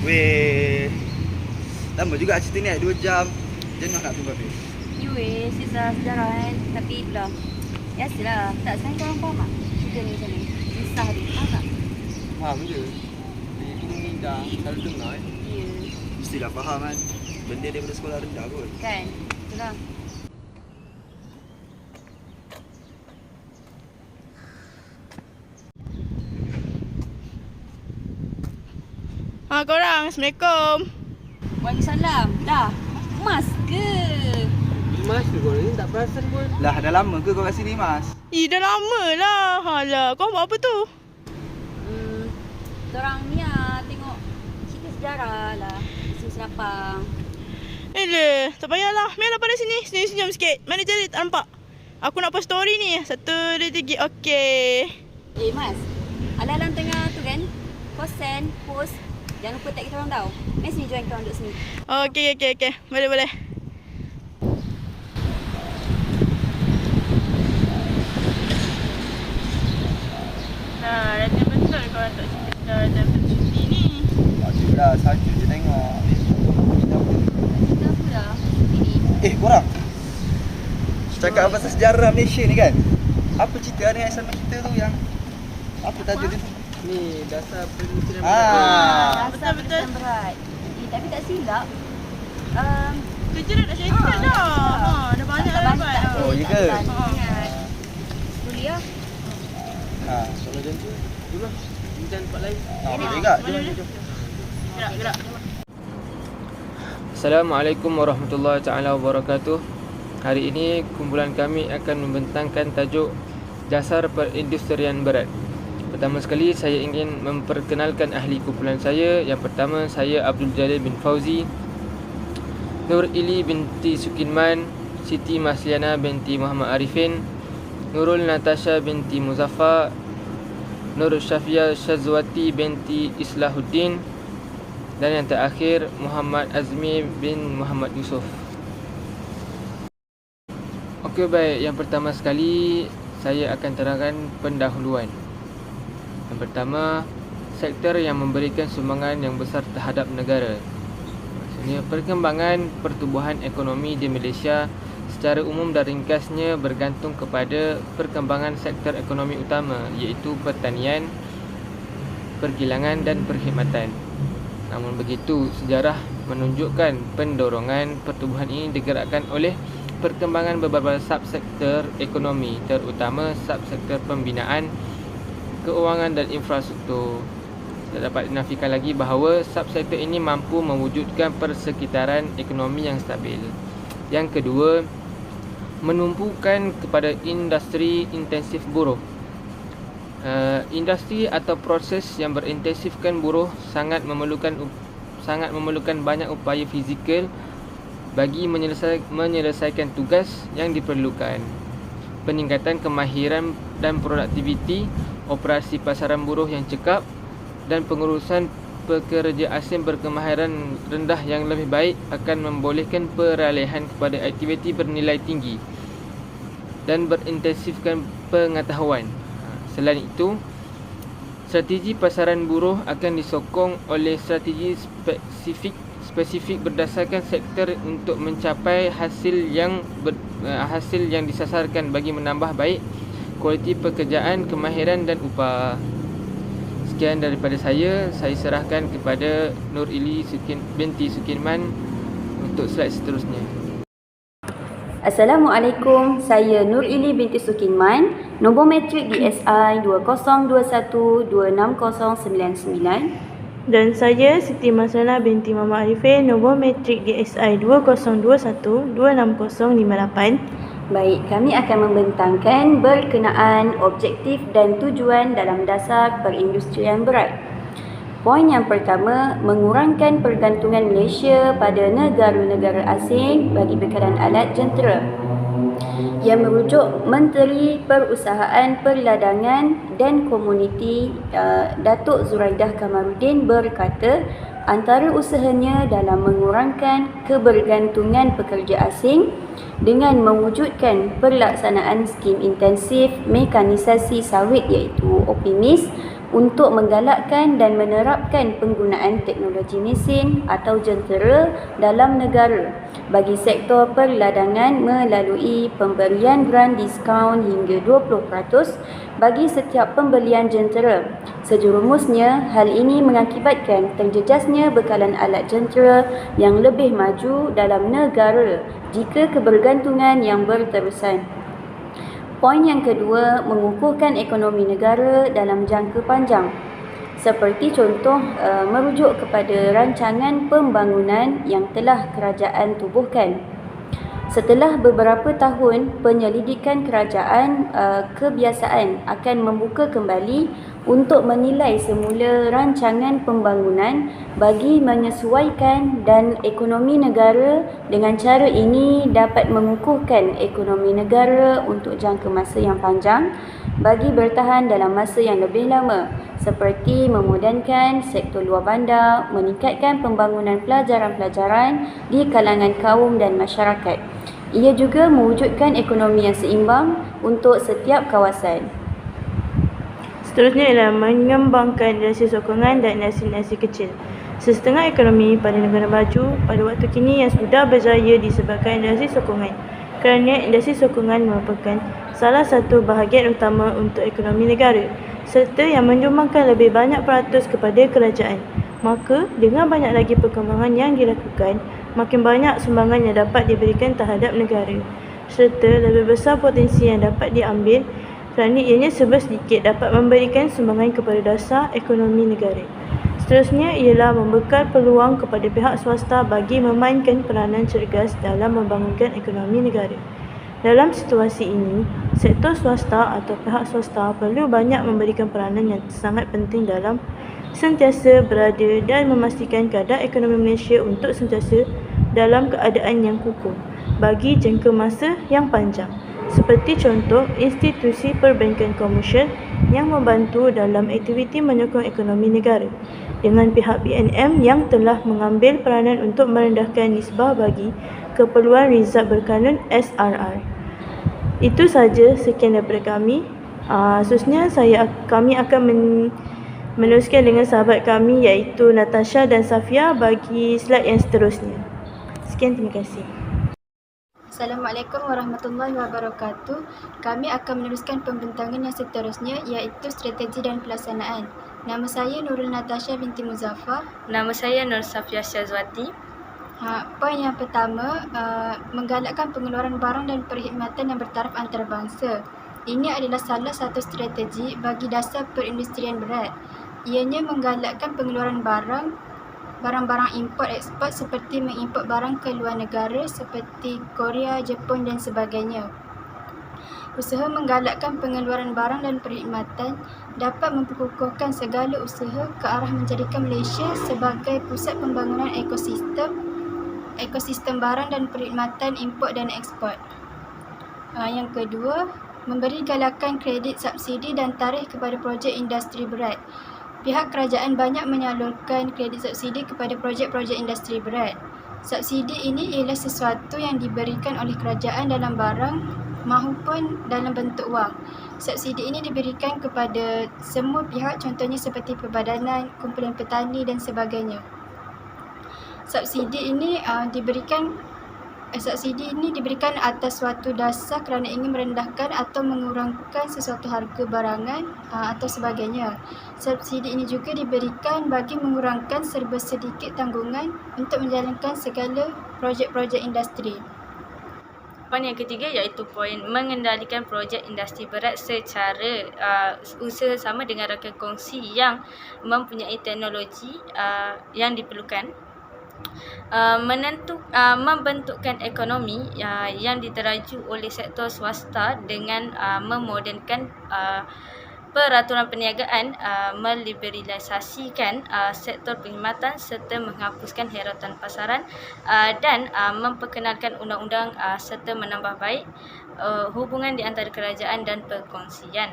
Weh, lama juga cerita ni, 2 jam. Jenuh nak tunggu habis. Weh, sisa sejarah kan. Tapi itulah. Biasalah. Tak sekarang korang faham tak? Cerita ni macam ni. Kisah dia. Faham tak? Faham je. Di ini dah selalu dengar Ya. Mestilah faham kan. Benda daripada sekolah rendah kot. Kan? Itulah. Korang, Assalamualaikum. Waalaikumsalam. Dah. Emas ke? Mas tu korang ni tak perasan pun. Lah, dah lama ke kau kat sini, Mas? Dah lama lah. Alah, kau buat apa tu? Korang ni lah. Tengok cerita sejarah lah. Isu Selapang. Tak payahlah. Main pada sini. Senyum-senyum sikit. Mana jadi tak nampak? Aku nak post story ni. 1, 2, 3. Okey. Mas. Alang-alang tengah tu kan? Kau send, post. Jangan lupa tag kita orang tau. Mari sini join kita orang duduk sini. Okey. Boleh. Rasa betul korang tak cerita dan bercuti ni. Macam dah, saja je tengok. Kita apa dah? Ini. Korang. Cakap pasal sejarah Malaysia ni kan? Apa cerita dengan sama kita tu yang apa tajuk dia tu? Ni dasar pemikiran Rasa betul. berat. Tapi tak silap. Kerja dah nak syarikat dah. Dah banyak dah dapat. Oh, ya ke? Kuliah. Kalau macam tu, jom lah. Bincang tempat lain. Boleh juga. Jom. Gerak. Assalamualaikum warahmatullahi taala wabarakatuh. Hari ini kumpulan kami akan membentangkan tajuk Dasar Perindustrian Berat. Pertama sekali saya ingin memperkenalkan ahli kumpulan saya. Yang pertama, saya Abdul Jalil bin Fauzi, Nur Ili binti Sukinman, Siti Masliana binti Muhammad Arifin, Nurul Natasha binti Muzaffar, Nur Syafia Syazwati binti Islahuddin, dan yang terakhir Muhammad Azmi bin Muhammad Yusof. Okey, baik. Yang pertama sekali saya akan terangkan pendahuluan. Yang pertama, sektor yang memberikan sumbangan yang besar terhadap negara. Maksudnya perkembangan pertumbuhan ekonomi di Malaysia secara umum dan ringkasnya bergantung kepada perkembangan sektor ekonomi utama, iaitu pertanian, pergilangan dan perkhidmatan. Namun begitu, sejarah menunjukkan pendorongan pertumbuhan ini digerakkan oleh perkembangan beberapa subsektor ekonomi, terutama subsektor pembinaan, keuangan dan infrastruktur. Tak dapat dinafikan lagi bahawa subsektor ini mampu mewujudkan persekitaran ekonomi yang stabil. Yang kedua, menumpukan kepada industri intensif buruh. Industri atau proses yang berintensifkan buruh sangat memerlukan banyak upaya fizikal bagi menyelesaikan tugas yang diperlukan. Peningkatan kemahiran dan produktiviti, operasi pasaran buruh yang cekap, dan pengurusan pekerja asing berkemahiran rendah yang lebih baik akan membolehkan peralihan kepada aktiviti bernilai tinggi dan berintensifkan pengetahuan. Selain itu, strategi pasaran buruh akan disokong oleh strategi spesifik berdasarkan sektor untuk mencapai hasil yang disasarkan bagi menambah baik kualiti pekerjaan, kemahiran dan upah. Sekian daripada saya serahkan kepada Nur Ili binti Sukinman untuk slide seterusnya. Assalamualaikum, saya Nur Ili binti Sukinman, nombor matrik DSI 2021260099. Dan saya Siti Masliana binti Muhammad Arifin, nombor matrik DSI 2021260058. Baik, kami akan membentangkan berkenaan objektif dan tujuan dalam dasar perindustrian berat. Poin yang pertama, mengurangkan pergantungan Malaysia pada negara-negara asing bagi bekalan alat jentera. Yang merujuk Menteri Perusahaan Perladangan dan Komuniti Datuk Zuraidah Kamaruddin berkata, antara usahanya dalam mengurangkan kebergantungan pekerja asing dengan mewujudkan pelaksanaan skim intensif mekanisasi sawit iaitu OPMIS untuk menggalakkan dan menerapkan penggunaan teknologi mesin atau jentera dalam negara bagi sektor perladangan melalui pemberian grant diskaun hingga 20% bagi setiap pembelian jentera. Sejurumusnya, hal ini mengakibatkan terjejasnya bekalan alat jentera yang lebih maju dalam negara jika kebergantungan yang berterusan. Poin yang kedua, mengukuhkan ekonomi negara dalam jangka panjang. Seperti contoh, merujuk kepada rancangan pembangunan yang telah kerajaan tubuhkan. Setelah beberapa tahun, penyelidikan kerajaan kebiasaan akan membuka kembali untuk menilai semula rancangan pembangunan bagi menyesuaikan dan ekonomi negara. Dengan cara ini dapat mengukuhkan ekonomi negara untuk jangka masa yang panjang bagi bertahan dalam masa yang lebih lama, seperti memudahkan sektor luar bandar, meningkatkan pembangunan pelajaran-pelajaran di kalangan kaum dan masyarakat. Ia juga mewujudkan ekonomi yang seimbang untuk setiap kawasan. Seterusnya ialah mengembangkan industri sokongan dan industri kecil. Sesetengah ekonomi pada negara maju pada waktu kini yang sudah berjaya disebabkan industri sokongan, kerana industri sokongan merupakan salah satu bahagian utama untuk ekonomi negara serta yang menyumbangkan lebih banyak peratus kepada kerajaan. Maka, dengan banyak lagi perkembangan yang dilakukan, makin banyak sumbangan yang dapat diberikan terhadap negara serta lebih besar potensi yang dapat diambil kerana ianya serba sedikit dapat memberikan sumbangan kepada dasar ekonomi negara. Seterusnya ialah membekal peluang kepada pihak swasta bagi memainkan peranan cergas dalam membangunkan ekonomi negara. Dalam situasi ini, sektor swasta atau pihak swasta perlu banyak memberikan peranan yang sangat penting dalam sentiasa berada dan memastikan keadaan ekonomi Malaysia untuk sentiasa dalam keadaan yang kukuh bagi jangka masa yang panjang. Seperti contoh, institusi perbankan komersial yang membantu dalam aktiviti menyokong ekonomi negara dengan pihak BNM yang telah mengambil peranan untuk merendahkan nisbah bagi keperluan rizab berkanun SRR. Itu saja, sekian daripada kami. Seterusnya kami akan meneruskan dengan sahabat kami iaitu Natasha dan Safia bagi slide yang seterusnya. Sekian, terima kasih. Assalamualaikum warahmatullahi wabarakatuh. Kami akan meneruskan pembentangan yang seterusnya iaitu strategi dan pelaksanaan. Nama saya Nurul Natasha binti Muzaffar. Nama saya Nur Safia Syazwati. Poin yang pertama, menggalakkan pengeluaran barang dan perkhidmatan yang bertaraf antarabangsa. Ini adalah salah satu strategi bagi dasar perindustrian berat. Ianya menggalakkan pengeluaran barang-barang import ekspor seperti mengimport barang ke luar negara seperti Korea, Jepun dan sebagainya. Usaha menggalakkan pengeluaran barang dan perkhidmatan dapat memperkukuhkan segala usaha ke arah menjadikan Malaysia sebagai pusat pembangunan ekosistem barang dan perkhidmatan import dan ekspor. Yang kedua, memberi galakan kredit subsidi dan tarikh kepada projek industri berat. Pihak kerajaan banyak menyalurkan kredit subsidi kepada projek-projek industri berat. Subsidi ini ialah sesuatu yang diberikan oleh kerajaan dalam barang maupun dalam bentuk wang. Subsidi ini diberikan kepada semua pihak, contohnya seperti perbadanan, kumpulan petani dan sebagainya. Subsidi ini diberikan atas suatu dasar kerana ingin merendahkan atau mengurangkan sesuatu harga barangan atau sebagainya. Subsidi ini juga diberikan bagi mengurangkan serba sedikit tanggungan untuk menjalankan segala projek-projek industri. Poin yang ketiga iaitu poin mengendalikan projek industri berat secara usaha sama dengan rakan kongsi yang mempunyai teknologi yang diperlukan. Membentukkan ekonomi yang diteraju oleh sektor swasta dengan memodernkan peraturan perniagaan, meliberalisasikan sektor perkhidmatan serta menghapuskan herautan pasaran dan memperkenalkan undang-undang serta menambah baik hubungan di antara kerajaan dan perkongsian.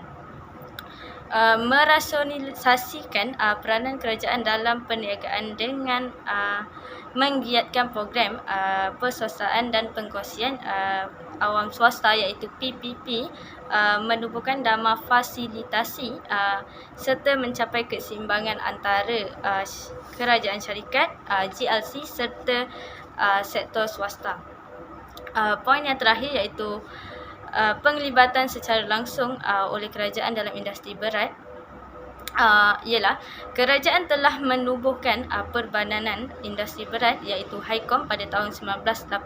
Merasionalisasikan peranan kerajaan dalam perniagaan dengan menggiatkan program perswastaan dan pengkongsian awam swasta iaitu PPP menubuhkan dan memfasilitasi serta mencapai keseimbangan antara kerajaan syarikat, GLC serta sektor swasta. Poin yang terakhir iaitu penglibatan secara langsung oleh kerajaan dalam industri berat ialah kerajaan telah menubuhkan Perbadanan Industri Berat iaitu HICOM pada tahun 1980.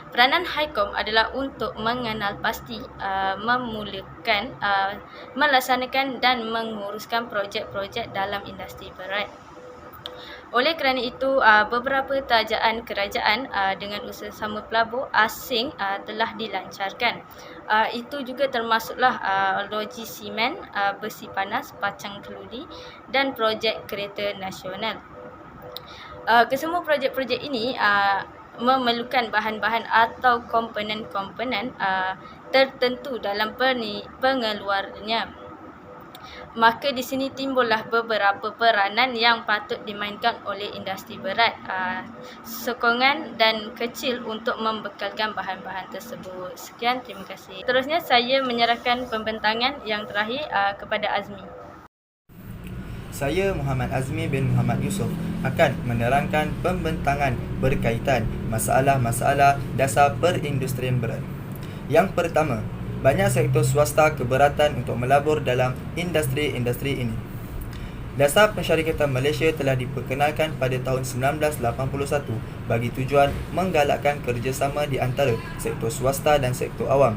Peranan HICOM adalah untuk mengenal pasti, memulakan, melaksanakan dan menguruskan projek-projek dalam industri berat. Oleh kerana itu, beberapa tajaan kerajaan dengan usaha sama pelabur asing telah dilancarkan. Itu juga termasuklah loji simen, besi panas, pacang keludi dan projek kereta nasional. Kesemua projek-projek ini memerlukan bahan-bahan atau komponen-komponen tertentu dalam pengeluarannya. Maka di sini timbullah beberapa peranan yang patut dimainkan oleh industri berat, sokongan dan kecil untuk membekalkan bahan-bahan tersebut. Sekian, terima kasih. Seterusnya saya menyerahkan pembentangan yang terakhir kepada Azmi. Saya Muhammad Azmi bin Muhammad Yusof akan menerangkan pembentangan berkaitan masalah-masalah dasar perindustrian berat. Yang pertama, banyak sektor swasta keberatan untuk melabur dalam industri-industri ini. Dasar Pensyarikatan Malaysia telah diperkenalkan pada tahun 1981 bagi tujuan menggalakkan kerjasama di antara sektor swasta dan sektor awam,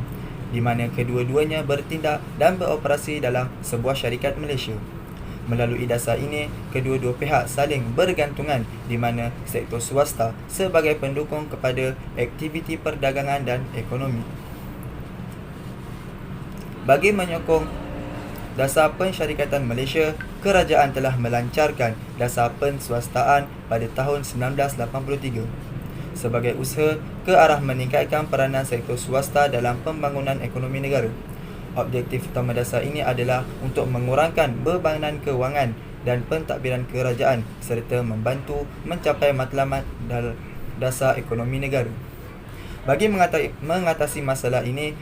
di mana kedua-duanya bertindak dan beroperasi dalam sebuah syarikat Malaysia. Melalui dasar ini, kedua-dua pihak saling bergantungan di mana sektor swasta sebagai pendukung kepada aktiviti perdagangan dan ekonomi. Bagi menyokong Dasar Pensyarikatan Malaysia, kerajaan telah melancarkan Dasar Penswastaan pada tahun 1983 sebagai usaha ke arah meningkatkan peranan sektor swasta dalam pembangunan ekonomi negara. Objektif utama dasar ini adalah untuk mengurangkan bebanan kewangan dan pentadbiran kerajaan serta membantu mencapai matlamat dasar ekonomi negara. Bagi mengatasi masalah ini,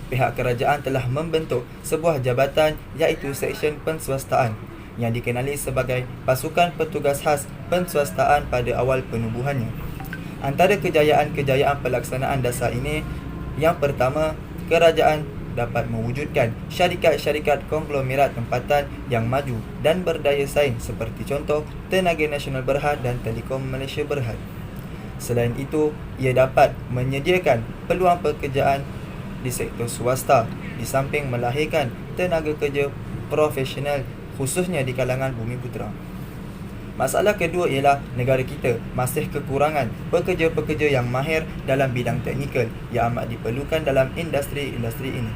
pihak kerajaan telah membentuk sebuah jabatan iaitu Seksyen Penswastaan yang dikenali sebagai Pasukan Petugas Khas Penswastaan pada awal penubuhannya. Antara kejayaan-kejayaan pelaksanaan dasar ini, yang pertama, kerajaan dapat mewujudkan syarikat-syarikat konglomerat tempatan yang maju dan berdaya saing seperti contoh Tenaga Nasional Berhad dan Telekom Malaysia Berhad. Selain itu, ia dapat menyediakan peluang pekerjaan di sektor swasta di samping melahirkan tenaga kerja profesional khususnya di kalangan Bumiputera. Masalah kedua ialah negara kita masih kekurangan pekerja-pekerja yang mahir dalam bidang teknikal yang amat diperlukan dalam industri-industri ini.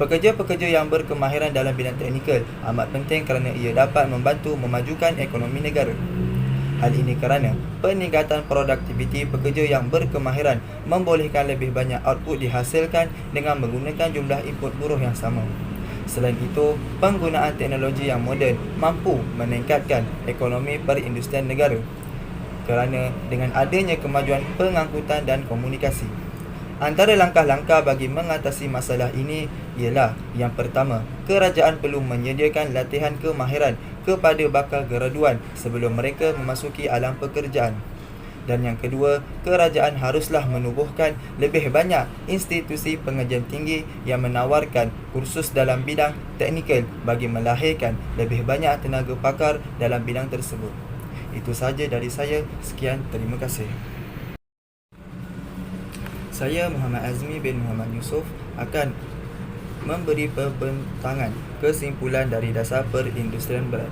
Pekerja-pekerja yang berkemahiran dalam bidang teknikal amat penting kerana ia dapat membantu memajukan ekonomi negara. Hal ini kerana peningkatan produktiviti pekerja yang berkemahiran membolehkan lebih banyak output dihasilkan dengan menggunakan jumlah input buruh yang sama. Selain itu, penggunaan teknologi yang moden mampu meningkatkan ekonomi perindustrian negara kerana dengan adanya kemajuan pengangkutan dan komunikasi. Antara langkah-langkah bagi mengatasi masalah ini ialah yang pertama, kerajaan perlu menyediakan latihan kemahiran kepada bakal graduan sebelum mereka memasuki alam pekerjaan. Dan yang kedua, kerajaan haruslah menubuhkan lebih banyak institusi pengajian tinggi yang menawarkan kursus dalam bidang teknikal bagi melahirkan lebih banyak tenaga pakar dalam bidang tersebut. Itu sahaja dari saya. Sekian, terima kasih. Saya Muhammad Azmi bin Muhammad Yusof akan memberi pembentangan kesimpulan dari dasar perindustrian berat.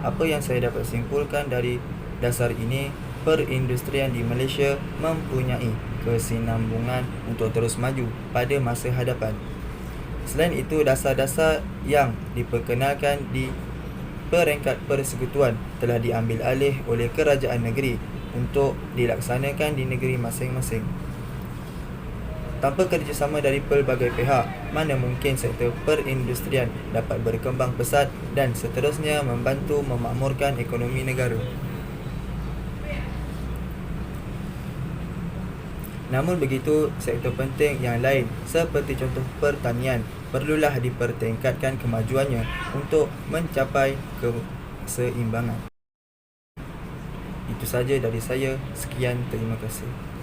Apa yang saya dapat simpulkan dari dasar ini, perindustrian di Malaysia mempunyai kesinambungan untuk terus maju pada masa hadapan. Selain itu, dasar-dasar yang diperkenalkan di peringkat persekutuan telah diambil alih oleh kerajaan negeri untuk dilaksanakan di negeri masing-masing. Tanpa kerjasama dari pelbagai pihak, mana mungkin sektor perindustrian dapat berkembang pesat dan seterusnya membantu memakmurkan ekonomi negara. Namun begitu, sektor penting yang lain seperti contoh pertanian perlulah dipertingkatkan kemajuannya untuk mencapai keseimbangan. Itu saja dari saya. Sekian, terima kasih.